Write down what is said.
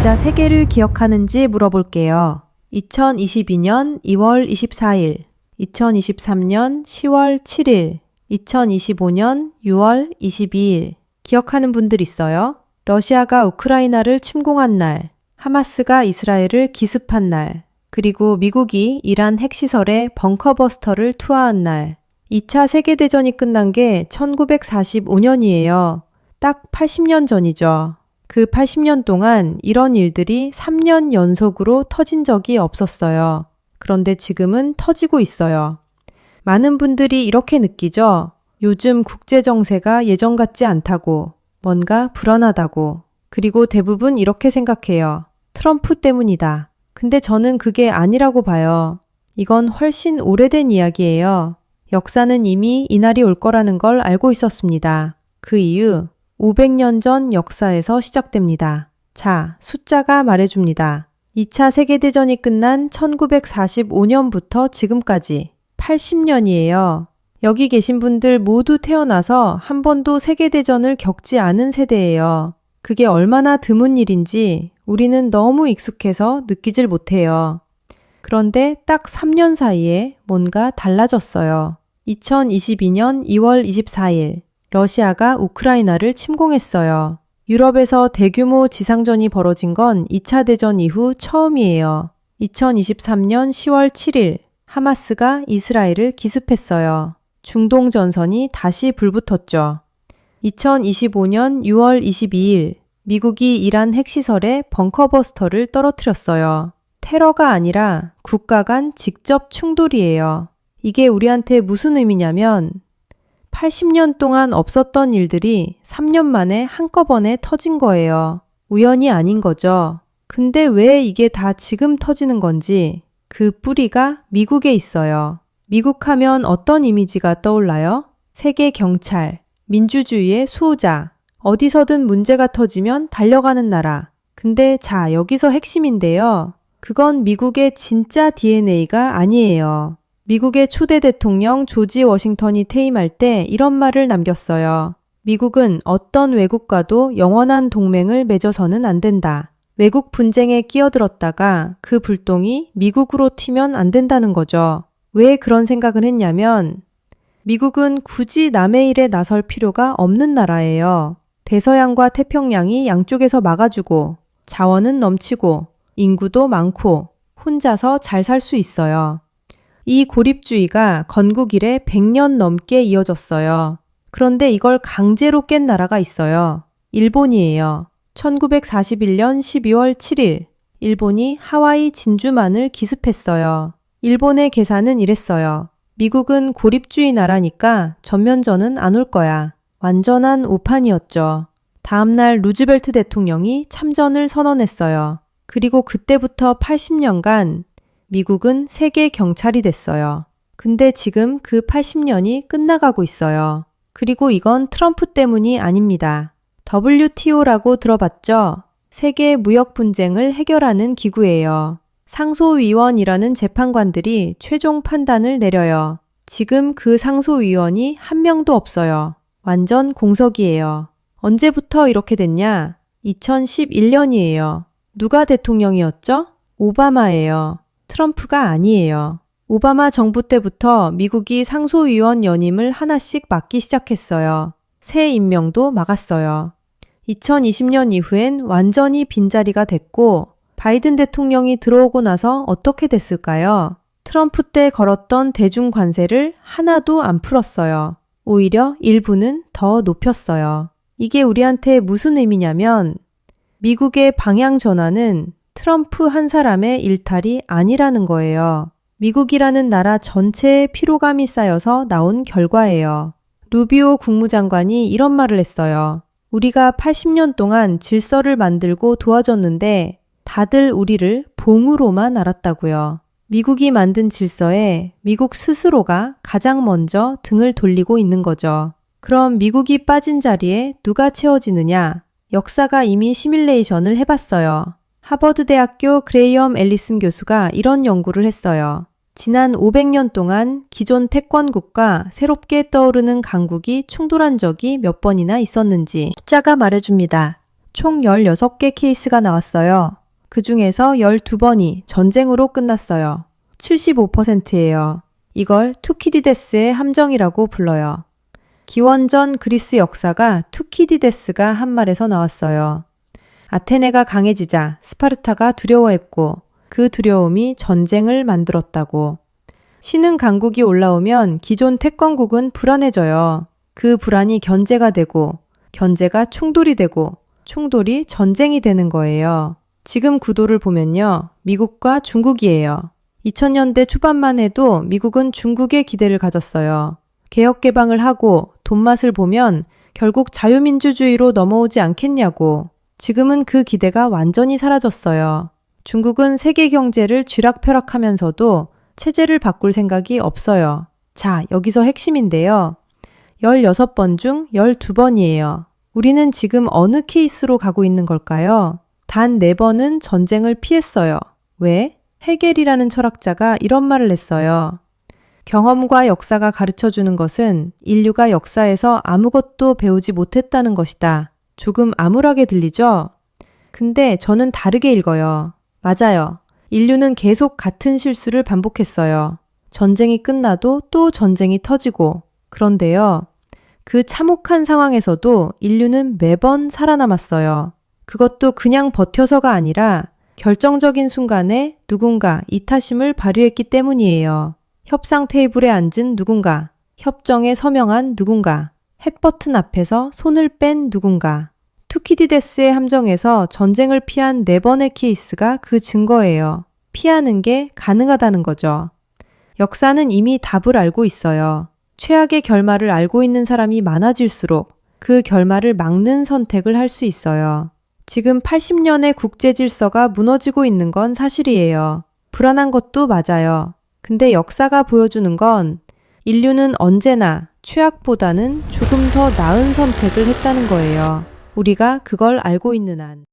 날짜 3개를 기억하는지 물어볼게요. 2022년 2월 24일, 2023년 10월 7일, 2025년 6월 22일. 기억하는 분들 있어요? 러시아가 우크라이나를 침공한 날, 하마스가 이스라엘을 기습한 날, 그리고 미국이 이란 핵시설에 벙커버스터를 투하한 날. 2차 세계대전이 끝난 게 1945년이에요. 딱 80년 전이죠. 그 80년 동안 이런 일들이 3년 연속으로 터진 적이 없었어요. 그런데 지금은 터지고 있어요. 많은 분들이 이렇게 느끼죠. 요즘 국제 정세가 예전 같지 않다고, 뭔가 불안하다고. 그리고 대부분 이렇게 생각해요. 트럼프 때문이다. 근데 저는 그게 아니라고 봐요. 이건 훨씬 오래된 이야기예요. 역사는 이미 이날이 올 거라는 걸 알고 있었습니다. 그 이유 500년 전 역사에서 시작됩니다. 자, 숫자가 말해줍니다. 2차 세계대전이 끝난 1945년부터 지금까지 80년이에요. 여기 계신 분들 모두 태어나서 한 번도 세계대전을 겪지 않은 세대예요. 그게 얼마나 드문 일인지 우리는 너무 익숙해서 느끼질 못해요. 그런데 딱 3년 사이에 뭔가 달라졌어요. 2022년 2월 24일, 러시아가 우크라이나를 침공했어요. 유럽에서 대규모 지상전이 벌어진 건 2차 대전 이후 처음이에요. 2023년 10월 7일, 하마스가 이스라엘을 기습했어요. 중동 전선이 다시 불붙었죠. 2025년 6월 22일, 미국이 이란 핵시설에 벙커버스터를 떨어뜨렸어요. 테러가 아니라 국가 간 직접 충돌이에요. 이게 우리한테 무슨 의미냐면 80년 동안 없었던 일들이 3년 만에 한꺼번에 터진 거예요. 우연이 아닌 거죠. 근데 왜 이게 다 지금 터지는 건지 그 뿌리가 미국에 있어요. 미국 하면 어떤 이미지가 떠올라요? 세계 경찰, 민주주의의 수호자, 어디서든 문제가 터지면 달려가는 나라. 근데 자, 여기서 핵심인데요. 그건 미국의 진짜 DNA가 아니에요. 미국의 초대 대통령 조지 워싱턴이 퇴임할 때 이런 말을 남겼어요. 미국은 어떤 외국과도 영원한 동맹을 맺어서는 안 된다. 외국 분쟁에 끼어들었다가 그 불똥이 미국으로 튀면 안 된다는 거죠. 왜 그런 생각을 했냐면 미국은 굳이 남의 일에 나설 필요가 없는 나라예요. 대서양과 태평양이 양쪽에서 막아주고 자원은 넘치고 인구도 많고 혼자서 잘 살 수 있어요. 이 고립주의가 건국 이래 100년 넘게 이어졌어요. 그런데 이걸 강제로 깬 나라가 있어요. 일본이에요. 1941년 12월 7일, 일본이 하와이 진주만을 기습했어요. 일본의 계산은 이랬어요. 미국은 고립주의 나라니까 전면전은 안 올 거야. 완전한 오판이었죠. 다음날 루즈벨트 대통령이 참전을 선언했어요. 그리고 그때부터 80년간 미국은 세계 경찰이 됐어요. 근데 지금 그 80년이 끝나가고 있어요. 그리고 이건 트럼프 때문이 아닙니다. WTO라고 들어봤죠? 세계 무역 분쟁을 해결하는 기구예요. 상소위원이라는 재판관들이 최종 판단을 내려요. 지금 그 상소위원이 한 명도 없어요. 완전 공석이에요. 언제부터 이렇게 됐냐? 2011년이에요. 누가 대통령이었죠? 오바마예요. 트럼프가 아니에요. 오바마 정부 때부터 미국이 상소위원 연임을 하나씩 막기 시작했어요. 새 임명도 막았어요. 2020년 이후엔 완전히 빈자리가 됐고 바이든 대통령이 들어오고 나서 어떻게 됐을까요? 트럼프 때 걸었던 대중 관세를 하나도 안 풀었어요. 오히려 일부는 더 높였어요. 이게 우리한테 무슨 의미냐면 미국의 방향 전환은 트럼프 한 사람의 일탈이 아니라는 거예요. 미국이라는 나라 전체의 피로감이 쌓여서 나온 결과예요. 루비오 국무장관이 이런 말을 했어요. 우리가 80년 동안 질서를 만들고 도와줬는데 다들 우리를 봉으로만 알았다고요. 미국이 만든 질서에 미국 스스로가 가장 먼저 등을 돌리고 있는 거죠. 그럼 미국이 빠진 자리에 누가 채워지느냐? 역사가 이미 시뮬레이션을 해봤어요. 하버드대학교 그레이엄 앨리슨 교수가 이런 연구를 했어요. 지난 500년 동안 기존 태권국과 새롭게 떠오르는 강국이 충돌한 적이 몇 번이나 있었는지 숫자가 말해줍니다. 총 16개 케이스가 나왔어요. 그 중에서 12번이 전쟁으로 끝났어요. 75%예요. 이걸 투키디데스의 함정이라고 불러요. 기원전 그리스 역사가 투키디데스가 한 말에서 나왔어요. 아테네가 강해지자 스파르타가 두려워했고 그 두려움이 전쟁을 만들었다고. 신흥 강국이 올라오면 기존 태권국은 불안해져요. 그 불안이 견제가 되고 견제가 충돌이 되고 충돌이 전쟁이 되는 거예요. 지금 구도를 보면요. 미국과 중국이에요. 2000년대 초반만 해도 미국은 중국에 기대를 가졌어요. 개혁 개방을 하고 돈맛을 보면 결국 자유민주주의로 넘어오지 않겠냐고. 지금은 그 기대가 완전히 사라졌어요. 중국은 세계 경제를 쥐락펴락하면서도 체제를 바꿀 생각이 없어요. 자, 여기서 핵심인데요. 16번 중 12번이에요. 우리는 지금 어느 케이스로 가고 있는 걸까요? 단 4번은 전쟁을 피했어요. 왜? 헤겔이라는 철학자가 이런 말을 했어요. 경험과 역사가 가르쳐주는 것은 인류가 역사에서 아무것도 배우지 못했다는 것이다. 조금 암울하게 들리죠? 근데 저는 다르게 읽어요. 맞아요. 인류는 계속 같은 실수를 반복했어요. 전쟁이 끝나도 또 전쟁이 터지고. 그런데요. 그 참혹한 상황에서도 인류는 매번 살아남았어요. 그것도 그냥 버텨서가 아니라 결정적인 순간에 누군가 이타심을 발휘했기 때문이에요. 협상 테이블에 앉은 누군가, 협정에 서명한 누군가, 햇버튼 앞에서 손을 뺀 누군가. 투키디데스의 함정에서 전쟁을 피한 4번의 케이스가 그 증거예요. 피하는 게 가능하다는 거죠. 역사는 이미 답을 알고 있어요. 최악의 결말을 알고 있는 사람이 많아질수록 그 결말을 막는 선택을 할 수 있어요. 지금 80년의 국제 질서가 무너지고 있는 건 사실이에요. 불안한 것도 맞아요. 근데 역사가 보여주는 건 인류는 언제나 최악보다는 조금 더 나은 선택을 했다는 거예요. 우리가 그걸 알고 있는 한.